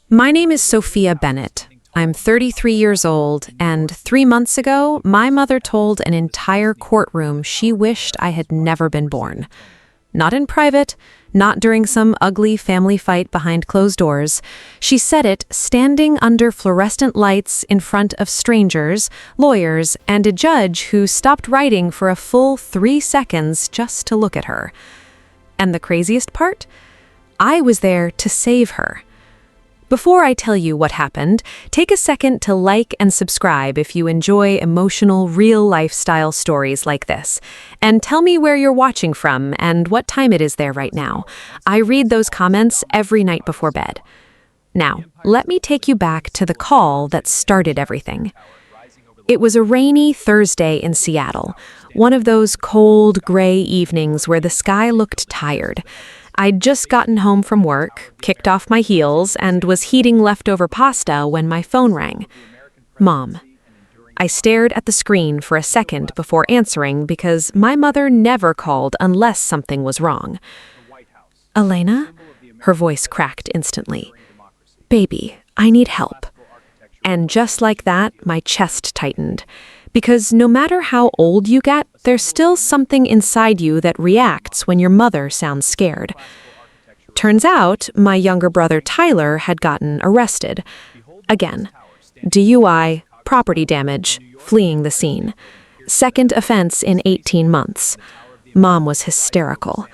My name is Sophia Bennett. I'm 33 years old, and 3 months ago, my mother told an entire courtroom she wished I had never been born. Not in private, not during some ugly family fight behind closed doors. She said it standing under fluorescent lights in front of strangers, lawyers, and a judge who stopped writing for a full 3 seconds just to look at her. And the craziest part? I was there to save her. Before I tell you what happened, take a second to like and subscribe if you enjoy emotional, real lifestyle stories like this. And tell me where you're watching from and what time it is there right now. I read those comments every night before bed. Now, let me take you back to the call that started everything. It was a rainy Thursday in Seattle, one of those cold, gray evenings where the sky looked tired. I'd just gotten home from work, kicked off my heels, and was heating leftover pasta when my phone rang. Mom. I stared at the screen for a second before answering because my mother never called unless something was wrong. Elena? Her voice cracked instantly. Baby, I need help. And just like that, my chest tightened. Because no matter how old you get, there's still something inside you that reacts when your mother sounds scared. Turns out, my younger brother Tyler had gotten arrested. Again, DUI, property damage, fleeing the scene. Second offense in 18 months. Mom was hysterical.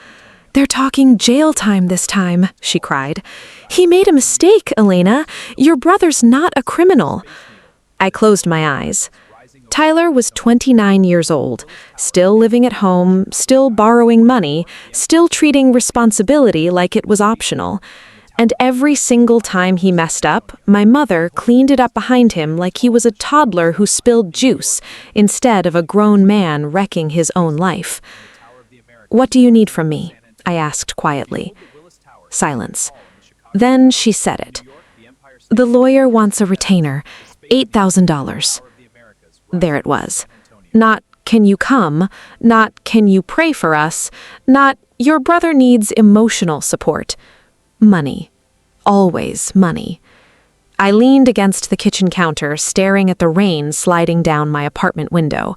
"They're talking jail time this time," she cried. "He made a mistake, Elena. Your brother's not a criminal." I closed my eyes. Tyler was 29 years old, still living at home, still borrowing money, still treating responsibility like it was optional. And every single time he messed up, my mother cleaned it up behind him like he was a toddler who spilled juice instead of a grown man wrecking his own life. "What do you need from me?" I asked quietly. Silence. Then she said it. "The lawyer wants a retainer, $8,000. There it was. Not, "Can you come?" Not, "Can you pray for us?" Not, "Your brother needs emotional support." Money. Always money. I leaned against the kitchen counter, staring at the rain sliding down my apartment window.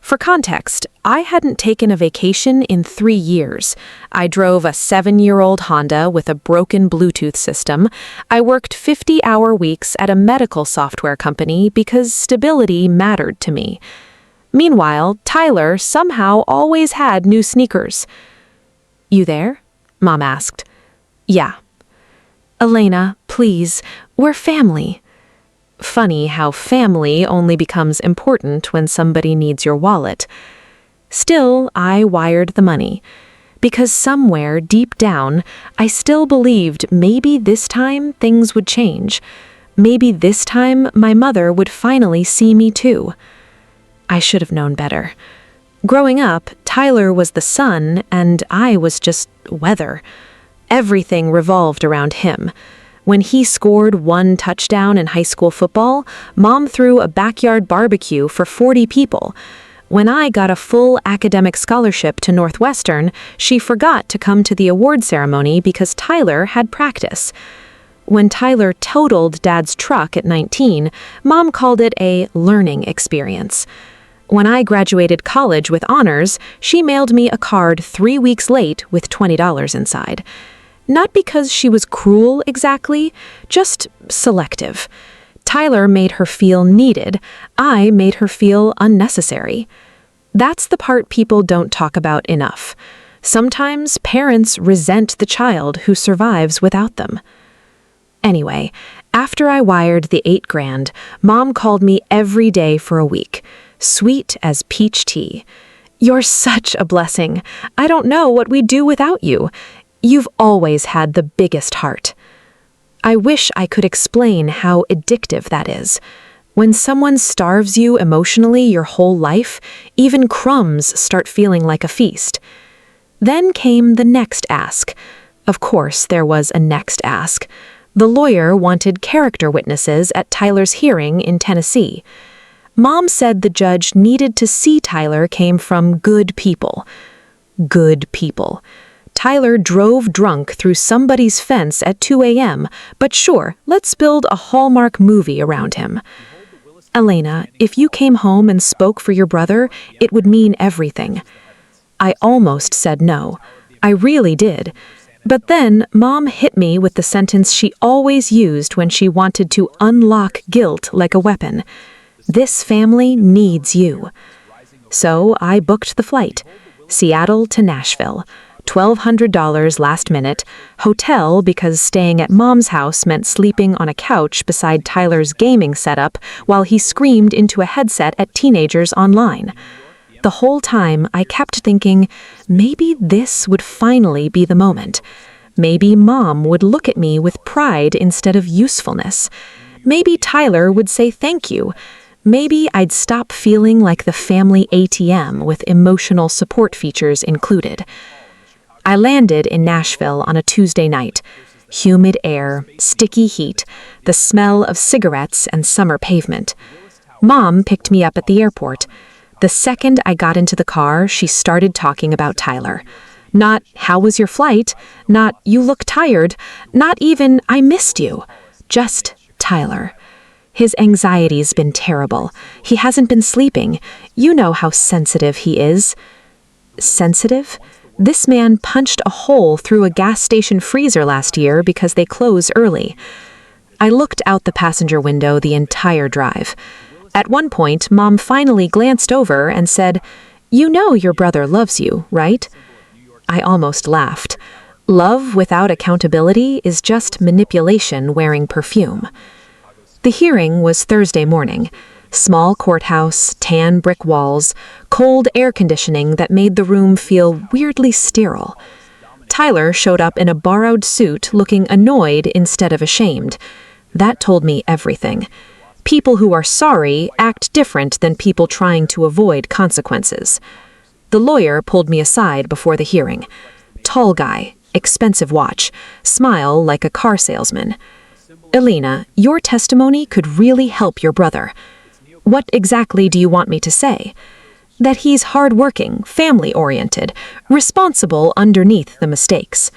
For context, I hadn't taken a vacation in 3 years. I drove a 7-year-old Honda with a broken Bluetooth system. I worked 50-hour weeks at a medical software company because stability mattered to me. Meanwhile, Tyler somehow always had new sneakers. "You there?" Mom asked. "Yeah." "Elena, please, we're family." Funny how family only becomes important when somebody needs your wallet. Still, I wired the money. Because somewhere deep down, I still believed maybe this time things would change. Maybe this time my mother would finally see me too. I should have known better. Growing up, Tyler was the sun and I was just weather. Everything revolved around him. When he scored 1 touchdown in high school football, Mom threw a backyard barbecue for 40 people. When I got a full academic scholarship to Northwestern, she forgot to come to the award ceremony because Tyler had practice. When Tyler totaled Dad's truck at 19, Mom called it a learning experience. When I graduated college with honors, she mailed me a card 3 weeks late with $20 inside. Not because she was cruel exactly, just selective. Tyler made her feel needed. I made her feel unnecessary. That's the part people don't talk about enough. Sometimes parents resent the child who survives without them. Anyway, after I wired the $8,000, Mom called me every day for a week. Sweet as peach tea. "You're such a blessing. I don't know what we'd do without you. You've always had the biggest heart." I wish I could explain how addictive that is. When someone starves you emotionally your whole life, even crumbs start feeling like a feast. Then came the next ask. Of course, there was a next ask. The lawyer wanted character witnesses at Tyler's hearing in Tennessee. Mom said the judge needed to see Tyler came from good people. Good people. Tyler drove drunk through somebody's fence at 2 a.m., but sure, let's build a Hallmark movie around him. Elena, if you came home and spoke for your brother, it would mean everything. I almost said no. I really did. But then Mom hit me with the sentence she always used when she wanted to unlock guilt like a weapon. This family needs you. So I booked the flight. Seattle to Nashville. $1,200 last minute. Hotel because staying at Mom's house meant sleeping on a couch beside Tyler's gaming setup while he screamed into a headset at teenagers online. The whole time, I kept thinking, maybe this would finally be the moment. Maybe Mom would look at me with pride instead of usefulness. Maybe Tyler would say thank you. Maybe I'd stop feeling like the family ATM with emotional support features included. I landed in Nashville on a Tuesday night. Humid air, sticky heat, the smell of cigarettes and summer pavement. Mom picked me up at the airport. The second I got into the car, she started talking about Tyler. Not, how was your flight? Not, you look tired. Not even, I missed you. Just Tyler. His anxiety's been terrible. He hasn't been sleeping. You know how sensitive he is. Sensitive? This man punched a hole through a gas station freezer last year because they close early. I looked out the passenger window the entire drive. At one point, Mom finally glanced over and said, "You know your brother loves you, right?" I almost laughed. Love without accountability is just manipulation wearing perfume. The hearing was Thursday morning. Small courthouse, tan brick walls, cold air conditioning that made the room feel weirdly sterile. Tyler showed up in a borrowed suit looking annoyed instead of ashamed. That told me everything. People who are sorry act different than people trying to avoid consequences. The lawyer pulled me aside before the hearing. Tall guy, expensive watch, smile like a car salesman. "Elena, your testimony could really help your brother." "What exactly do you want me to say?" "That he's hardworking, family-oriented, responsible underneath the mistakes."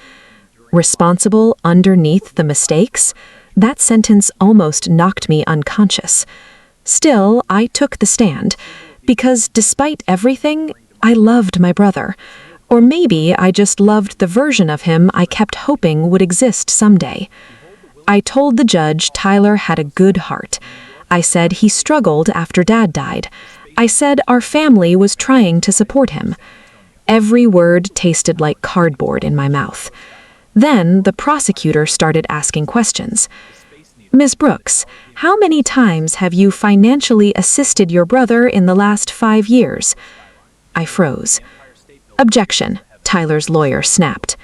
Responsible underneath the mistakes? That sentence almost knocked me unconscious. Still, I took the stand, because despite everything, I loved my brother. Or maybe I just loved the version of him I kept hoping would exist someday. I told the judge Tyler had a good heart. I said he struggled after Dad died. I said our family was trying to support him. Every word tasted like cardboard in my mouth. Then the prosecutor started asking questions. "Ms. Brooks, how many times have you financially assisted your brother in the last 5 years?" I froze. "Objection," Tyler's lawyer snapped.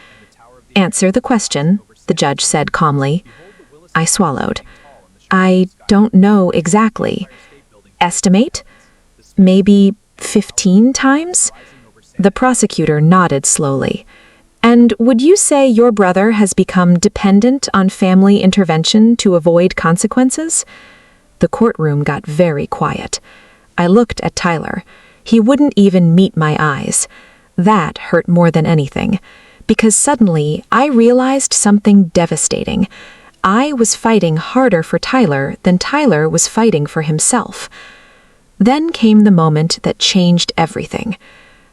"Answer the question," the judge said calmly. I swallowed. "I don't know exactly." "Estimate?" "Maybe 15 times?" The prosecutor nodded slowly. "And would you say your brother has become dependent on family intervention to avoid consequences?" The courtroom got very quiet. I looked at Tyler. He wouldn't even meet my eyes. That hurt more than anything, because suddenly I realized something devastating. I was fighting harder for Tyler than Tyler was fighting for himself. Then came the moment that changed everything.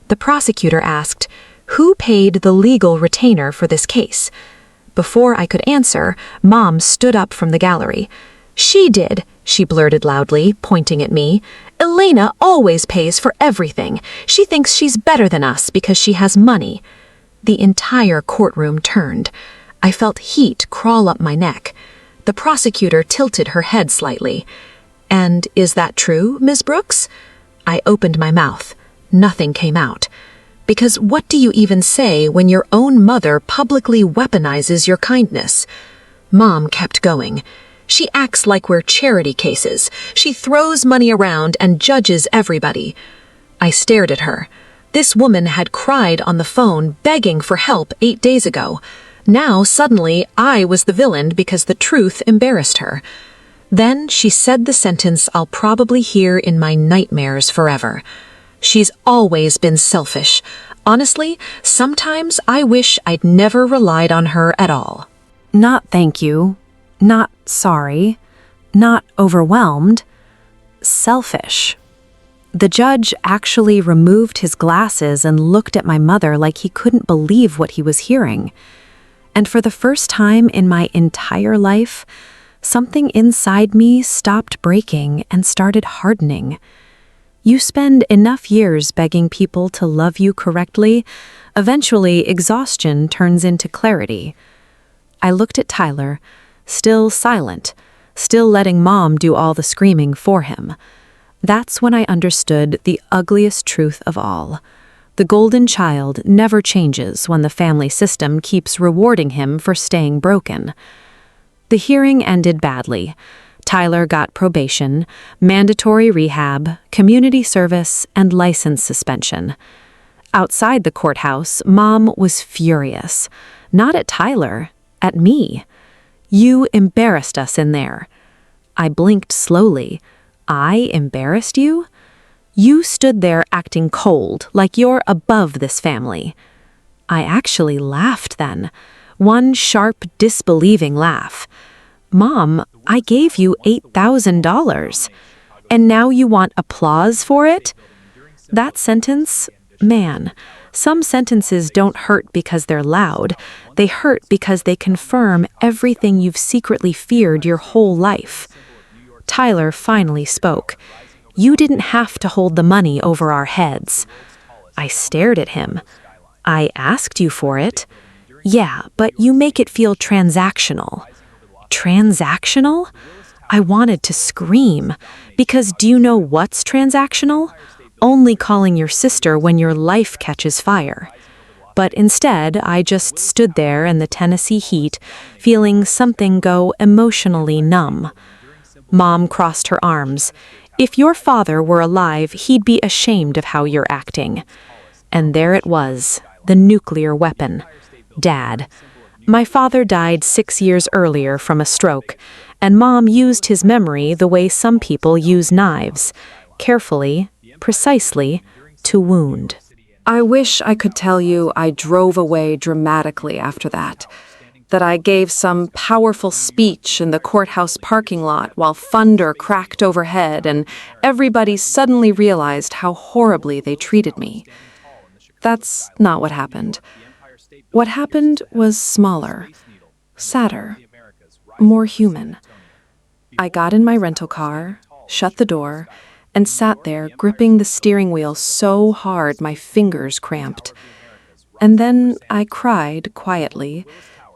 The prosecutor asked, "Who paid the legal retainer for this case?" Before I could answer, Mom stood up from the gallery. "She did," she blurted loudly, pointing at me. "Elena always pays for everything. She thinks she's better than us because she has money." The entire courtroom turned. I felt heat crawl up my neck. The prosecutor tilted her head slightly. "And is that true, Ms. Brooks?" I opened my mouth. Nothing came out. Because what do you even say when your own mother publicly weaponizes your kindness? Mom kept going. "She acts like we're charity cases. She throws money around and judges everybody." I stared at her. This woman had cried on the phone begging for help 8 days ago. Now, suddenly, I was the villain because the truth embarrassed her. Then she said the sentence I'll probably hear in my nightmares forever. "She's always been selfish, Honestly, sometimes I wish I'd never relied on her at all. Not thank you, not sorry, not overwhelmed, selfish. The judge actually removed his glasses and looked at my mother like he couldn't believe what he was hearing. And for the first time in my entire life, something inside me stopped breaking and started hardening. You spend enough years begging people to love you correctly, eventually exhaustion turns into clarity. I looked at Tyler, still silent, still letting Mom do all the screaming for him. That's when I understood the ugliest truth of all. The golden child never changes when the family system keeps rewarding him for staying broken. The hearing ended badly. Tyler got probation, mandatory rehab, community service, and license suspension. Outside the courthouse, Mom was furious. Not at Tyler, at me. You embarrassed us in there. I blinked slowly. I embarrassed you? You stood there acting cold, like you're above this family. I actually laughed then. One sharp, disbelieving laugh. Mom, I gave you $8,000. And now you want applause for it? That sentence, man, some sentences don't hurt because they're loud. They hurt because they confirm everything you've secretly feared your whole life. Tyler finally spoke. You didn't have to hold the money over our heads. I stared at him. I asked you for it. Yeah, but you make it feel transactional. Transactional? I wanted to scream. Because do you know what's transactional? Only calling your sister when your life catches fire. But instead, I just stood there in the Tennessee heat, feeling something go emotionally numb. Mom crossed her arms. If your father were alive, he'd be ashamed of how you're acting. And there it was, the nuclear weapon. Dad. My father died 6 years earlier from a stroke, and Mom used his memory the way some people use knives, carefully, precisely, to wound. I wish I could tell you I drove away dramatically after that I gave some powerful speech in the courthouse parking lot while thunder cracked overhead and everybody suddenly realized how horribly they treated me. That's not what happened. What happened was smaller, sadder, more human. I got in my rental car, shut the door, and sat there gripping the steering wheel so hard my fingers cramped. And then I cried quietly,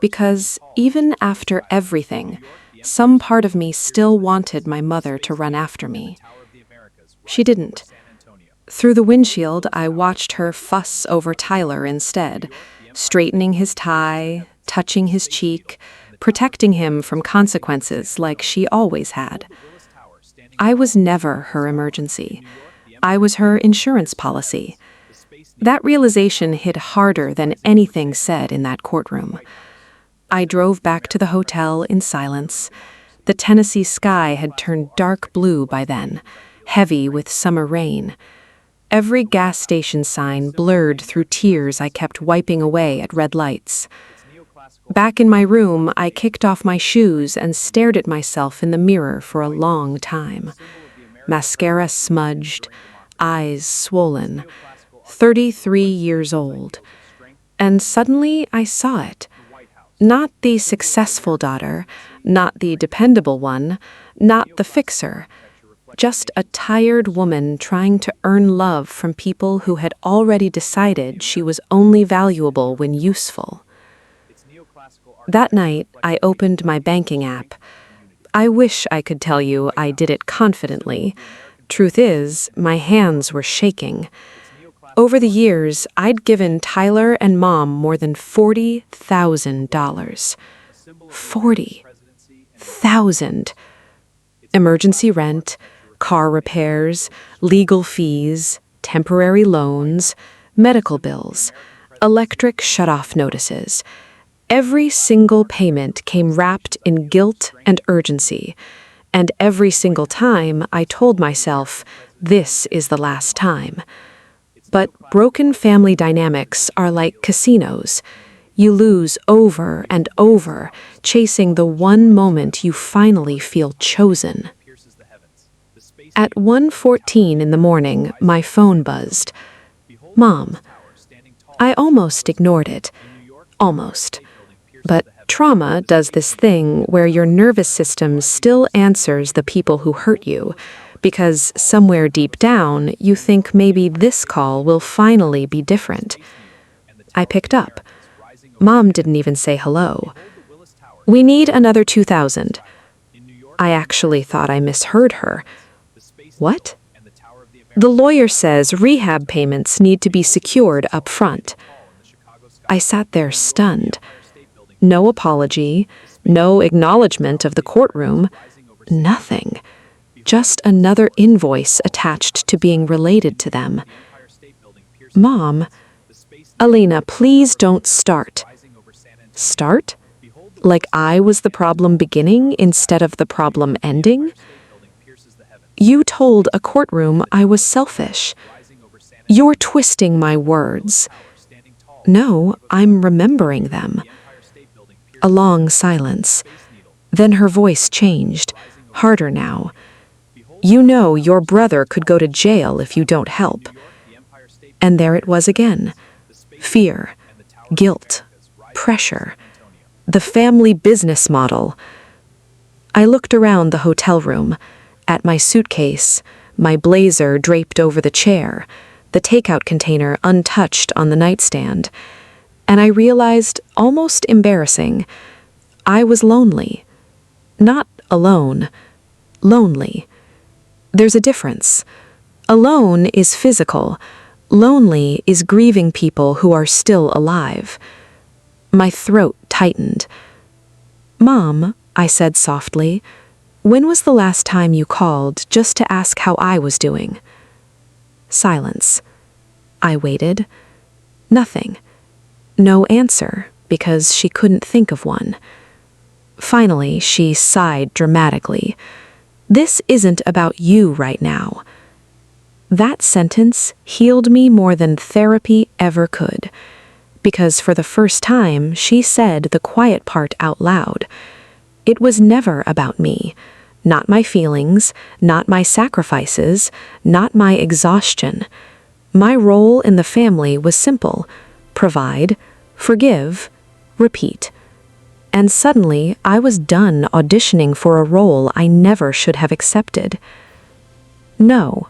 because even after everything, some part of me still wanted my mother to run after me. She didn't. Through the windshield, I watched her fuss over Tyler instead, straightening his tie, touching his cheek, protecting him from consequences like she always had. I was never her emergency. I was her insurance policy. That realization hit harder than anything said in that courtroom. I drove back to the hotel in silence. The Tennessee sky had turned dark blue by then, heavy with summer rain. Every gas station sign blurred through tears I kept wiping away at red lights. Back in my room, I kicked off my shoes and stared at myself in the mirror for a long time. Mascara smudged, eyes swollen, 33 years old. And suddenly I saw it. Not the successful daughter, not the dependable one, not the fixer. Just a tired woman trying to earn love from people who had already decided she was only valuable when useful. That night, I opened my banking app. I wish I could tell you I did it confidently. Truth is, my hands were shaking. Over the years, I'd given Tyler and Mom more than $40,000. 40,000. Emergency rent, car repairs, legal fees, temporary loans, medical bills, electric shutoff notices. Every single payment came wrapped in guilt and urgency, and every single time I told myself, this is the last time. But broken family dynamics are like casinos. You lose over and over, chasing the one moment you finally feel chosen. At 1:14 in the morning, my phone buzzed. Mom. I almost ignored it. Almost. But trauma does this thing where your nervous system still answers the people who hurt you, because somewhere deep down, you think maybe this call will finally be different. I picked up. Mom didn't even say hello. We need another 2,000. I actually thought I misheard her. What? The lawyer says rehab payments need to be secured up front. I sat there stunned. No apology, no acknowledgement of the courtroom, nothing. Just another invoice attached to being related to them. Mom, Alina, please don't start. Start? Like I was the problem beginning instead of the problem ending? You told a courtroom I was selfish. You're twisting my words. No, I'm remembering them. A long silence. Then her voice changed, harder now. You know your brother could go to jail if you don't help. And there it was again. Fear, guilt, pressure. The family business model. I looked around the hotel room, at my suitcase, my blazer draped over the chair, the takeout container untouched on the nightstand, and I realized, almost embarrassing, I was lonely. Not alone, lonely. There's a difference. Alone is physical. Lonely is grieving people who are still alive. My throat tightened. Mom, I said softly, when was the last time you called just to ask how I was doing? Silence. I waited. Nothing. No answer, because she couldn't think of one. Finally, she sighed dramatically. This isn't about you right now. That sentence healed me more than therapy ever could, because for the first time, she said the quiet part out loud. It was never about me. Not my feelings, not my sacrifices, not my exhaustion. My role in the family was simple: provide, forgive, repeat. And suddenly, I was done auditioning for a role I never should have accepted. No,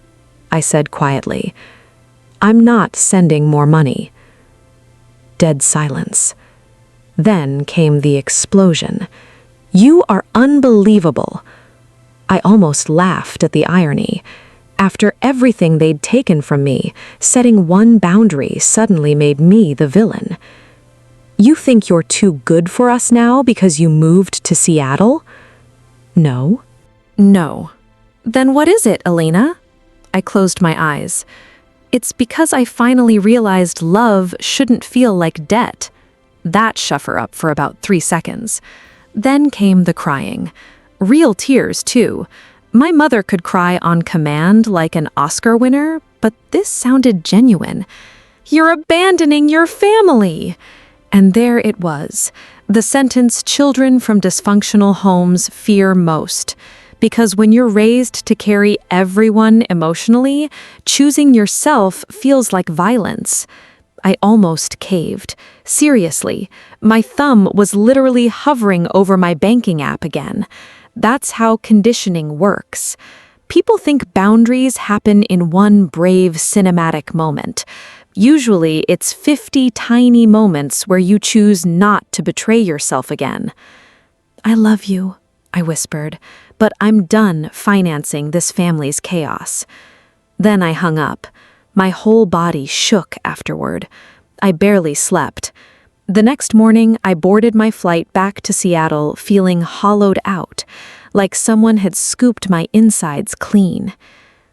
I said quietly. I'm not sending more money. Dead silence. Then came the explosion. You are unbelievable. I almost laughed at the irony. After everything they'd taken from me, setting one boundary suddenly made me the villain. You think you're too good for us now because you moved to Seattle? No. No. Then what is it, Elena? I closed my eyes. It's because I finally realized love shouldn't feel like debt. That shut her up for about 3 seconds. Then came the crying. Real tears, too. My mother could cry on command like an Oscar winner, but this sounded genuine. You're abandoning your family! And there it was, the sentence children from dysfunctional homes fear most. Because when you're raised to carry everyone emotionally, choosing yourself feels like violence. I almost caved. Seriously, my thumb was literally hovering over my banking app again. That's how conditioning works. People think boundaries happen in one brave cinematic moment. Usually, it's 50 tiny moments where you choose not to betray yourself again. I love you, I whispered, but I'm done financing this family's chaos. Then I hung up. My whole body shook afterward. I barely slept. The next morning, I boarded my flight back to Seattle feeling hollowed out, like someone had scooped my insides clean.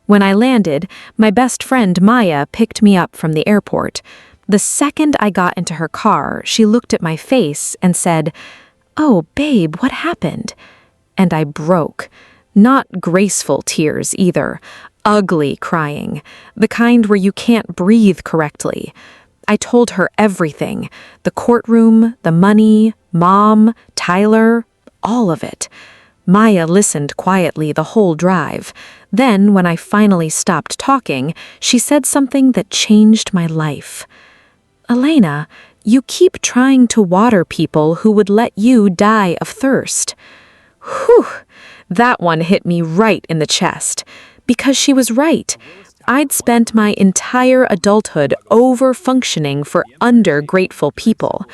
When I landed, my best friend Maya picked me up from the airport. The second I got into her car, she looked at my face and said, "Oh, babe, what happened?" And I broke. Not graceful tears either. ugly crying, the kind where you can't breathe correctly. I told her everything, the courtroom, the money, Mom, Tyler, all of it. Maya listened quietly the whole drive. Then, when I finally stopped talking, she said something that changed my life. Elena, you keep trying to water people who would let you die of thirst. Whew! That one hit me right in the chest. Because she was right. I'd spent my entire adulthood over-functioning for under-grateful people.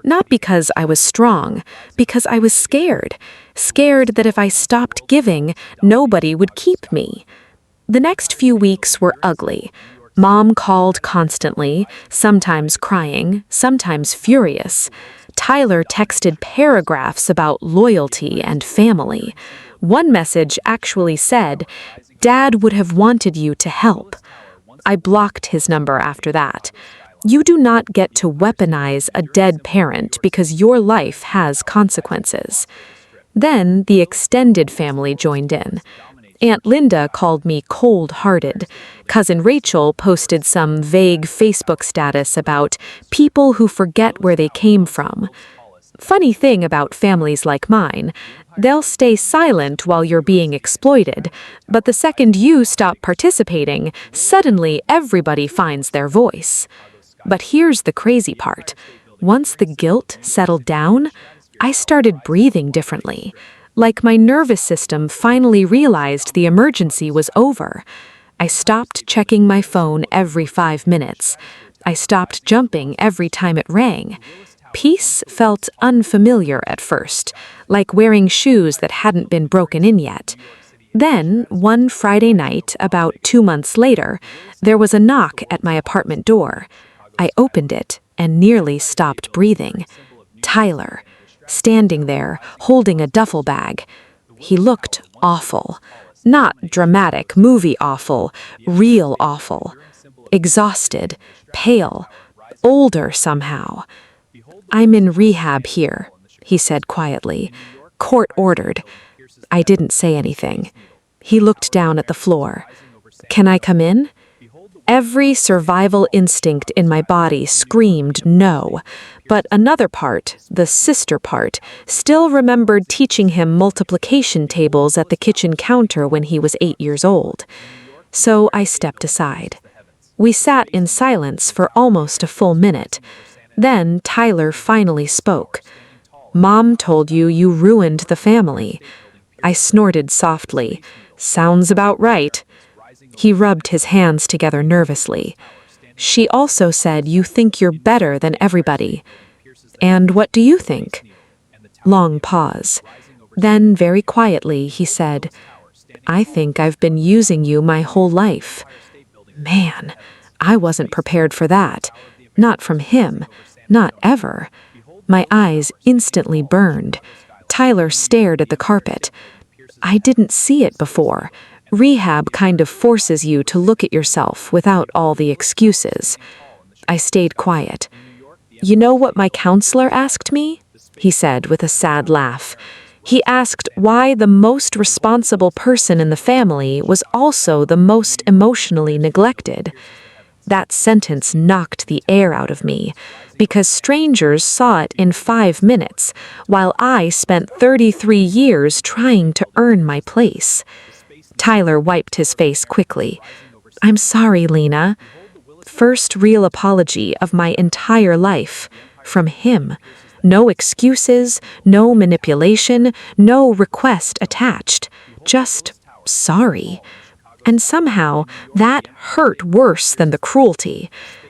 Not because I was strong, because I was scared. Scared that if I stopped giving, nobody would keep me. The next few weeks were ugly. Mom called constantly, sometimes crying, sometimes furious. Tyler texted paragraphs about loyalty and family. One message actually said, "Dad would have wanted you to help." I blocked his number after that. You do not get to weaponize a dead parent because your life has consequences. Then the extended family joined in. Aunt Linda called me cold-hearted. Cousin Rachel posted some vague Facebook status about people who forget where they came from. Funny thing about families like mine, they'll stay silent while you're being exploited, but the second you stop participating, suddenly everybody finds their voice. But here's the crazy part. Once the guilt settled down, I started breathing differently. Like my nervous system finally realized the emergency was over. I stopped checking my phone every 5 minutes. I stopped jumping every time it rang. Peace felt unfamiliar at first, like wearing shoes that hadn't been broken in yet. Then, one Friday night, about 2 months later, there was a knock at my apartment door. I opened it and nearly stopped breathing. Tyler, standing there, holding a duffel bag. He looked awful. Not dramatic, movie awful, real awful. Exhausted, pale, older somehow. "I'm in rehab here," he said quietly. "Court ordered." I didn't say anything. He looked down at the floor. "Can I come in?" Every survival instinct in my body screamed no, but another part, the sister part, still remembered teaching him multiplication tables at the kitchen counter when he was 8 years old. So I stepped aside. We sat in silence for almost a full minute. Then Tyler finally spoke. "Mom told you ruined the family." I snorted softly. "Sounds about right." He rubbed his hands together nervously. "She also said you think you're better than everybody." "And what do you think?" Long pause. Then, very quietly, he said, "I think I've been using you my whole life." Man, I wasn't prepared for that. Not from him. Not ever. My eyes instantly burned. Tyler stared at the carpet. I didn't see it before. Rehab kind of forces you to look at yourself without all the excuses. I stayed quiet. "You know what my counselor asked me?" he said with a sad laugh. He asked why the most responsible person in the family was also the most emotionally neglected. That sentence knocked the air out of me, because strangers saw it in 5 minutes, while I spent 33 years trying to earn my place. Tyler wiped his face quickly. "I'm sorry, Lena." First real apology of my entire life. From him. No excuses, no manipulation, no request attached. Just sorry. And somehow that hurt worse than the cruelty,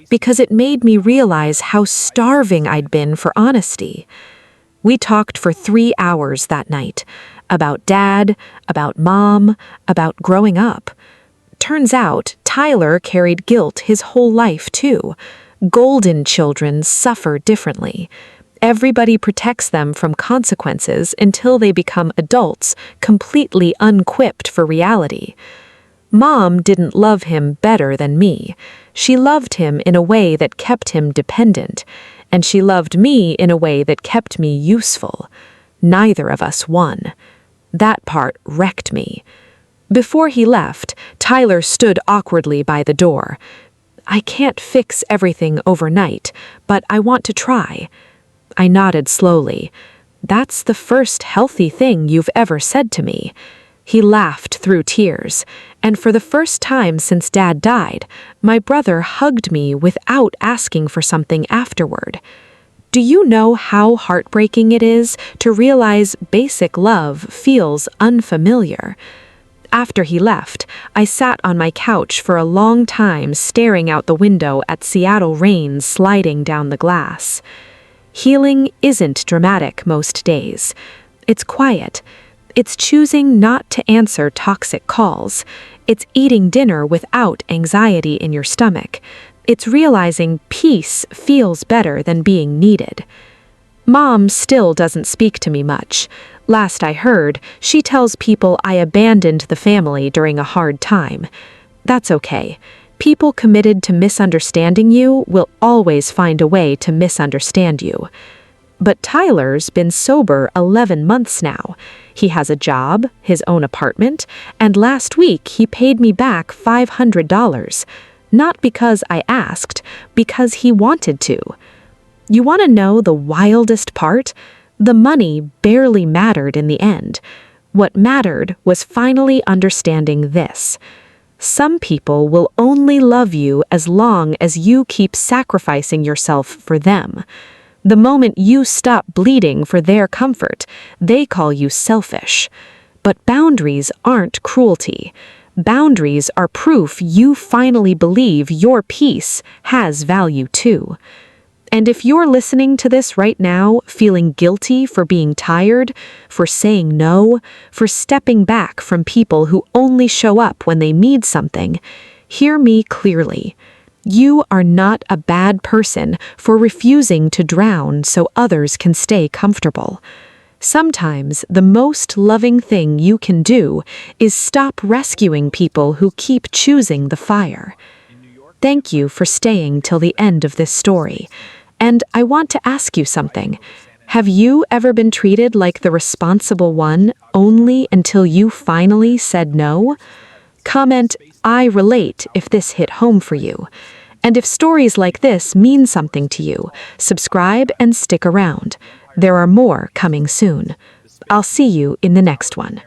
because it made me realize how starving I'd been for honesty. We talked for 3 hours that night. About Dad, about Mom, about growing up. Turns out, Tyler carried guilt his whole life, too. Golden children suffer differently. Everybody protects them from consequences until they become adults, completely unequipped for reality. Mom didn't love him better than me. She loved him in a way that kept him dependent, and she loved me in a way that kept me useful. Neither of us won. That part wrecked me. Before he left, Tyler stood awkwardly by the door. "I can't fix everything overnight, but I want to try." I nodded slowly. "That's the first healthy thing you've ever said to me." He laughed through tears, and for the first time since Dad died, my brother hugged me without asking for something afterward. Do you know how heartbreaking it is to realize basic love feels unfamiliar? After he left, I sat on my couch for a long time staring out the window at Seattle rain sliding down the glass. Healing isn't dramatic most days. It's quiet. It's choosing not to answer toxic calls. It's eating dinner without anxiety in your stomach. It's realizing peace feels better than being needed. Mom still doesn't speak to me much. Last I heard, she tells people I abandoned the family during a hard time. That's okay. People committed to misunderstanding you will always find a way to misunderstand you. But Tyler's been sober 11 months now. He has a job, his own apartment, and last week he paid me back $500. Not because I asked, because he wanted to. You want to know the wildest part? The money barely mattered in the end. What mattered was finally understanding this. Some people will only love you as long as you keep sacrificing yourself for them. The moment you stop bleeding for their comfort, they call you selfish. But boundaries aren't cruelty. Boundaries are proof you finally believe your peace has value too. And if you're listening to this right now, feeling guilty for being tired, for saying no, for stepping back from people who only show up when they need something, hear me clearly. You are not a bad person for refusing to drown so others can stay comfortable. Sometimes the most loving thing you can do is stop rescuing people who keep choosing the fire. Thank you for staying till the end of this story. And I want to ask you something. Have you ever been treated like the responsible one only until you finally said no? Comment, "I relate," if this hit home for you. And if stories like this mean something to you, subscribe and stick around. There are more coming soon. I'll see you in the next one.